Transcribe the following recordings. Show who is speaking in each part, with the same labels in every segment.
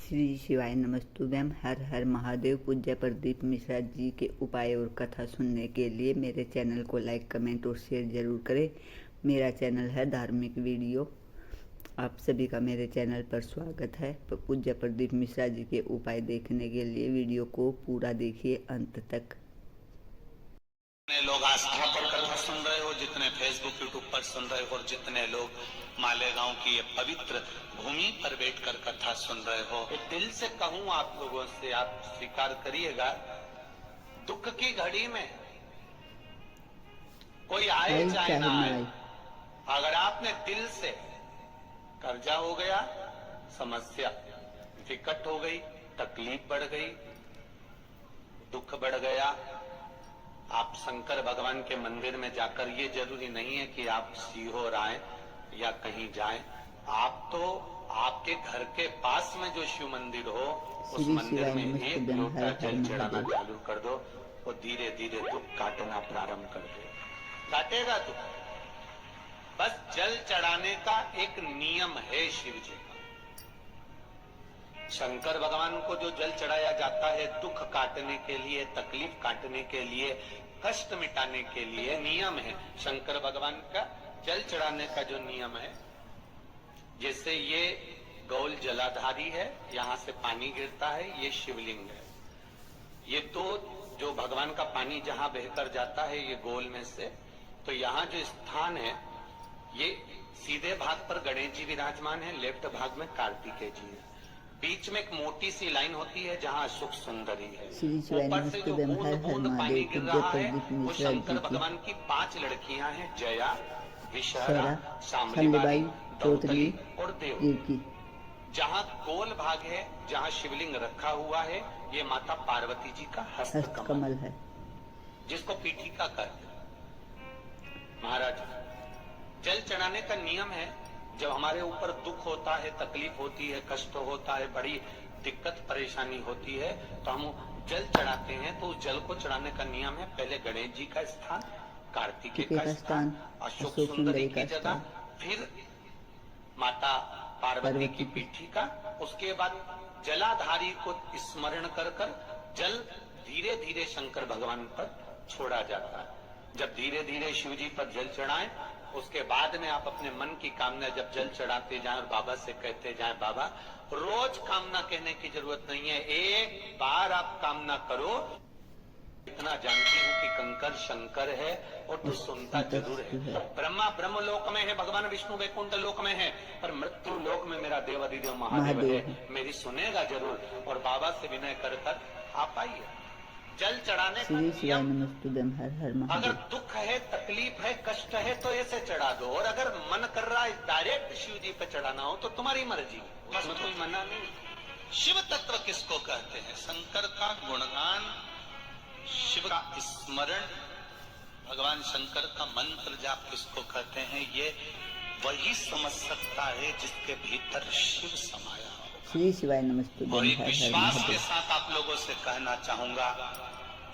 Speaker 1: श्री शिवाय नमस्तुभ्यम। हर हर महादेव। पूज्य प्रदीप मिश्रा जी के उपाय और कथा सुनने के लिए मेरे चैनल को लाइक, कमेंट और शेयर जरूर करें। मेरा चैनल है धार्मिक वीडियो। आप सभी का मेरे चैनल पर स्वागत है। पूज्य प्रदीप मिश्रा जी के उपाय देखने के लिए वीडियो को पूरा देखिए अंत तक।
Speaker 2: जितने लोग आस्था पर कथा सुन रहे हो, जितने फेसबुक यूट्यूब पर सुन रहे हो और जितने लोग मालेगांव की ये पवित्र भूमि पर बैठकर कथा सुन रहे हो, दिल से कहूं आप लोगों से, आप स्वीकार करिएगा, दुख की घड़ी में कोई आए चाहे ना आए, अगर आपने दिल से, कर्जा हो गया, समस्या विकट हो गई, तकलीफ बढ़ गई, दुख बढ़ गया, आप शंकर भगवान के मंदिर में जाकर, ये जरूरी नहीं है कि आप सीहोर आए या कहीं जाएं, आप तो आपके घर के पास में जो शिव मंदिर हो उस मंदिर में एक लोटा जल चढ़ाना चालू कर दो, वो धीरे धीरे दुख काटना प्रारंभ कर दे। काटेगा दुख। बस जल चढ़ाने का एक नियम है शिव जी का। शंकर भगवान को जो जल चढ़ाया जाता है दुख काटने के लिए, तकलीफ काटने के लिए, कष्ट मिटाने के लिए नियम है। शंकर भगवान का जल चढ़ाने का जो नियम है, जैसे ये गौल जलाधारी है, यहाँ से पानी गिरता है, ये शिवलिंग है। ये तो जो भगवान का पानी जहां बहकर जाता है ये गोल में से, तो यहाँ जो स्थान है, ये सीधे भाग पर गणेश जी विराजमान है, लेफ्ट भाग में कार्तिकेय जी है, बीच में एक मोटी सी लाइन होती है जहाँ सुख सुंदरी है, ऊपर से जो बूंद बूंद पानी गिर रहा है वो शंकर भगवान की 5 लड़कियां हैं, जया, विषहरा, शाम्भवी, द्रौपदी और देवकी। जहाँ गोल भाग है, जहाँ शिवलिंग रखा हुआ है, ये माता पार्वती जी का हस्त कमल है, जिसको पीठिका कहते हैं। महाराज, जल चढ़ाने का नियम है, जब हमारे ऊपर दुख होता है, तकलीफ होती है, कष्ट होता है, बड़ी दिक्कत परेशानी होती है, तो हम जल चढ़ाते हैं। तो उस जल को चढ़ाने का नियम है, पहले गणेश जी का स्थान, कार्तिकेय का स्थान, अशोक सुंदरी की जगह, फिर माता पार्वती की पीठिका, उसके बाद जलाधारी को स्मरण कर कर जल धीरे धीरे शंकर भगवान पर छोड़ा जाता है। जब धीरे धीरे शिव जी पर जल चढ़ाएं, उसके बाद में आप अपने मन की कामना जब जल चढ़ाते जाएं और बाबा से कहते जाएं, बाबा रोज कामना कहने की जरूरत नहीं है, एक बार आप कामना करो। इतना जानती हूँ कि कंकर शंकर है और तू सुनता जरूर है। ब्रह्मा ब्रह्म लोक में है, भगवान विष्णु वैकुंठ लोक में है, पर मृत्यु लोक में मेरा देवाधिदेव महादेव है, मेरी सुनेगा जरूर। और बाबा से विनय कर कर आप आइए। जल चढ़ाने का नियम, अगर दुख है, तकलीफ है, कष्ट है तो ऐसे चढ़ा दो, और अगर मन कर रहा है डायरेक्ट शिव जी पे चढ़ाना हो तो तुम्हारी मर्जी, उसमें कोई मना नहीं। शिव तत्व किसको कहते हैं? शंकर का गुणगान, शिव का स्मरण, भगवान शंकर का मंत्र जाप किसको कहते हैं? ये वही समझ सकता है जिसके भीतर शिव समाया हो।
Speaker 1: श्री शिवाय नमस्ते।
Speaker 2: और एक विश्वास के साथ आप लोगों से कहना चाहूंगा,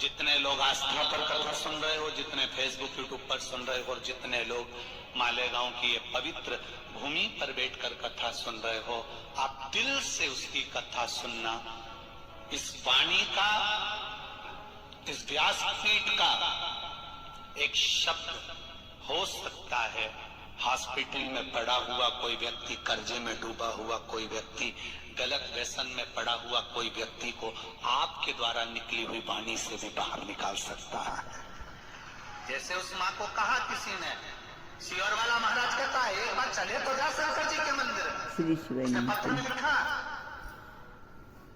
Speaker 2: जितने लोग आस्था पर कथा सुन रहे हो, जितने फेसबुक यूट्यूब पर सुन रहे हो और जितने लोग मालेगांव की ये पवित्र भूमि पर बैठकर कथा सुन रहे हो, आप दिल से उसकी कथा सुनना। इस वाणी का, इस व्यासपीठ का एक शब्द हो सकता है। हॉस्पिटल में पड़ा हुआ कोई व्यक्ति, कर्जे में डूबा हुआ कोई व्यक्ति, गलत व्यसन में पड़ा हुआ कोई व्यक्ति को आपके द्वारा निकली हुई वाणी से भी बाहर निकाल सकता है। जैसे उस माँ को कहा किसी ने, सीहोर वाला महाराज कहता है एक बार चले तो जा शंकर जी के मंदिर में, उसने पत्र में लिखा।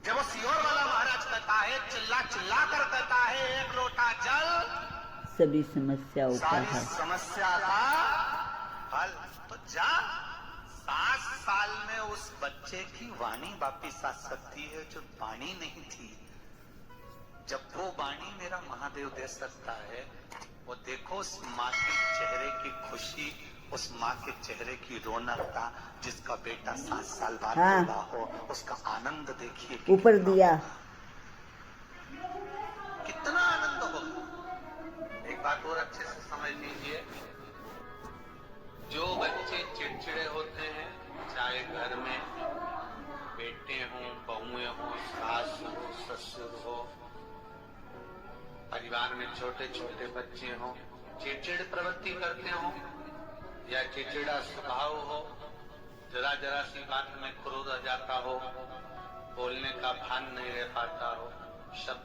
Speaker 2: जब वो सीहोर वाला महाराज कहता है, चिल्ला चिल्ला कर कहता है, एक लोटा जल
Speaker 1: सभी समस्याओं का
Speaker 2: हल, समस्या का हल, तो जा। 7 साल में उस बच्चे की वाणी वापिस आ सकती है जो वाणी नहीं थी। जब वो वाणी मेरा महादेव दे सकता है, वो देखो उस माँ के चेहरे की खुशी, उस माँ के चेहरे की रौनक का, जिसका बेटा 7 साल बाद पैदा हो, उसका आनंद देखिए।
Speaker 1: ऊपर दिया
Speaker 2: कितना आनंद होगा। एक बात और अच्छे से समझ लीजिए, जो बच्चे चिड़चिड़े होते हैं, चाहे घर में बेटा बेटे हों, बहुएं हों, सास हो, ससुर हो, परिवार में छोटे छोटे बच्चे हों, चिड़चिड़ प्रवृत्ति करते हो या चिड़चिड़ा स्वभाव हो, जरा जरा सी बात में क्रोध आ जाता हो, बोलने का भान नहीं रह पाता हो, शब्द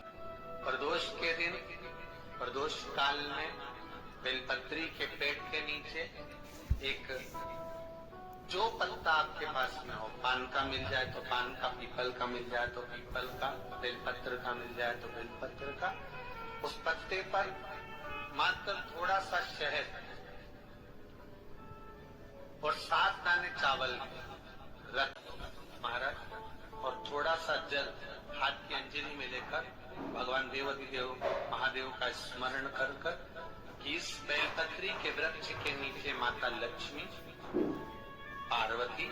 Speaker 2: प्रदोष के दिन, प्रदोष काल में बेलपत्री के पेड़ के नीचे एक जो पत्ता आपके पास में हो, पान का मिल जाए तो पान का, पीपल का मिल जाए तो पीपल का, बेलपत्र का मिल जाए तो बेलपत्र का, उस पत्ते पर मात्र थोड़ा सा शहद और 7 दाने चावल रख महाराज और थोड़ा सा जल हाथ की अंजलि में लेकर भगवान देवाधिदेव महादेव का स्मरण कर कर इस बेलपत्री के वृक्ष के नीचे माता लक्ष्मी, पार्वती,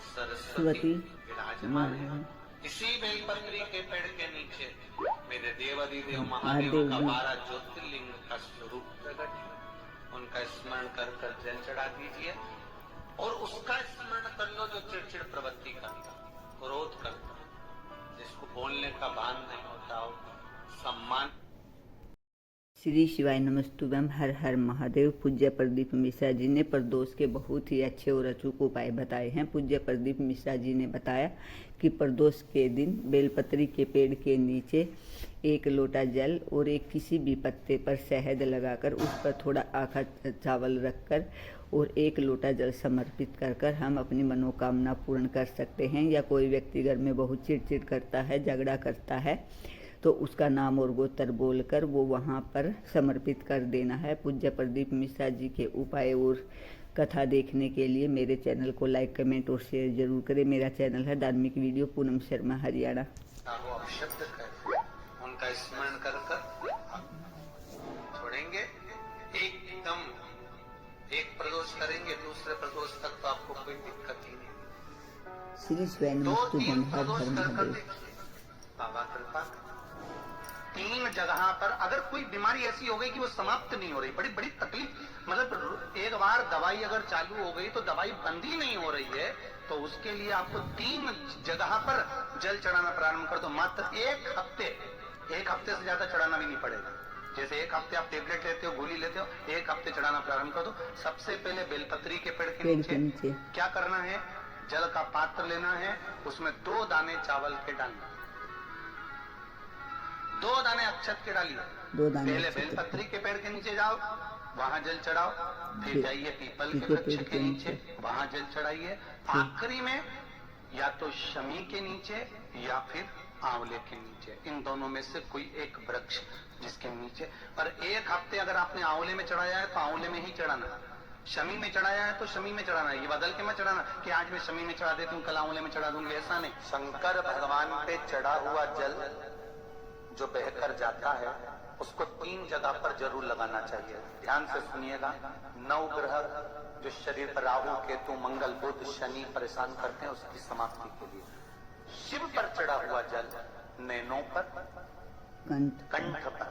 Speaker 2: सरस्वती विराजमान है। इसी बेलपत्री के पेड़ के नीचे मेरे देवाधिदेव महादेव का 12 ज्योतिर्लिंग का स्वरूप प्रकट है, उनका स्मरण कर कर जल चढ़ा दीजिए और उसका स्मरण कर लो जो चिड़चिड़ प्रवृत्ति करता, क्रोध करता, जिसको बोलने का भान नहीं होता हो, सम्मान।
Speaker 1: श्री शिवाय नमस्तुभ्यम, हर हर महादेव। पूज्य प्रदीप मिश्रा जी ने प्रदोष के बहुत ही अच्छे और अचूक उपाय बताए हैं। पूज्य प्रदीप मिश्रा जी ने बताया कि प्रदोष के दिन बेलपत्री के पेड़ के नीचे 1 लोटा जल और एक किसी भी पत्ते पर शहद लगाकर उस पर थोड़ा आखा चावल रखकर और 1 लोटा जल समर्पित कर कर हम अपनी मनोकामना पूर्ण कर सकते हैं। या कोई व्यक्ति घर में बहुत चिड़चिड़ करता है, झगड़ा करता है, तो उसका नाम और गोत्र बोलकर वो वहाँ पर समर्पित कर देना है। पूज्य प्रदीप मिश्रा जी के उपाय और कथा देखने के लिए मेरे चैनल को लाइक, कमेंट और शेयर जरूर करें। मेरा चैनल है धार्मिक वीडियो पूनम शर्मा, हरियाणा।
Speaker 2: शब्द उनका स्मरण कर कर छोड़ेंगे, एकदम एक प्रदोष करेंगे, दूसरे प्रदोष तक तो आपको कोई दिक्कत ही नहीं।
Speaker 1: श्री शिवाय नमस्तुभ्यम, हर हर महादेव।
Speaker 2: बाबा कृपा 3 जगह पर अगर कोई बीमारी ऐसी हो गई कि वो समाप्त नहीं हो रही, बड़ी बड़ी तकलीफ, मतलब एक बार दवाई अगर चालू हो गई तो दवाई बंद ही नहीं हो रही है, तो उसके लिए आपको 3 जगह पर जल चढ़ाना प्रारंभ कर दो। मात्र 1 हफ्ते से ज्यादा चढ़ाना भी नहीं पड़ेगा। जैसे 1 हफ्ते आप टेबलेट लेते हो, गोली लेते हो, 1 हफ्ते चढ़ाना प्रारंभ कर दो। सबसे पहले बेलपत्री के पेड़ के नीचे क्या करना है, जल का पात्र लेना है, उसमें 2 दाने चावल के डालना, 2 दाने अक्षत के डालिए। पहले बेलपत्री के पेड़ के नीचे जाओ, वहां जल चढ़ाओ, फिर जाइए पीपल के वृक्ष के नीचे, वहां जल चढ़ाइए। आखिरी में या तो शमी के नीचे या फिर आंवले के नीचे, इन दोनों में से कोई एक वृक्ष जिसके नीचे। पर 1 हफ्ते अगर आपने आंवले में चढ़ाया है तो आंवले में ही चढ़ाना, शमी में चढ़ाया है तो शमी में चढ़ाना। ये बदल के मत चढ़ाना कि आज मैं शमी में चढ़ा देती हूँ, कल आंवले में चढ़ा दूंगी, ऐसा नहीं। शंकर भगवान पे चढ़ा हुआ जल जो बहकर जाता है उसको 3 जगह पर जरूर लगाना चाहिए। ध्यान से सुनिएगा। 9 ग्रह जो शरीर पर राहु, केतु, मंगल, बुध, शनि परेशान करते हैं, उसकी समाप्ति के लिए शिव पर चढ़ा हुआ जल नैनों पर, कंठ पर,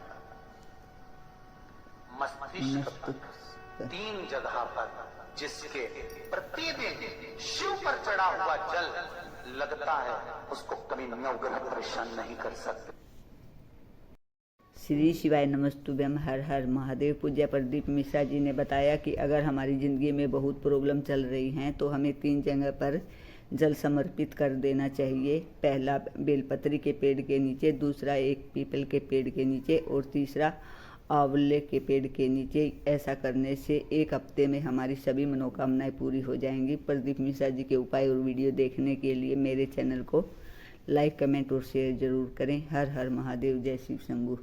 Speaker 2: मस्तिष्क पर, 3 जगह पर, जिसके प्रतिदिन शिव पर चढ़ा हुआ जल लगता है उसको कभी 9 ग्रह परेशान नहीं कर सकते।
Speaker 1: श्री शिवाय नमस्तुभ्यम, हर हर महादेव। पूज्य प्रदीप मिश्रा जी ने बताया कि अगर हमारी ज़िंदगी में बहुत प्रॉब्लम चल रही हैं तो हमें 3 जगह पर जल समर्पित कर देना चाहिए। पहला बेलपत्री के पेड़ के नीचे, दूसरा एक पीपल के पेड़ के नीचे और तीसरा आंवले के पेड़ के नीचे। ऐसा करने से 1 हफ्ते में हमारी सभी मनोकामनाएं पूरी हो जाएंगी। प्रदीप मिश्रा जी के उपाय और वीडियो देखने के लिए मेरे चैनल को लाइक, कमेंट और शेयर जरूर करें। हर हर महादेव। जय शिव शंभू।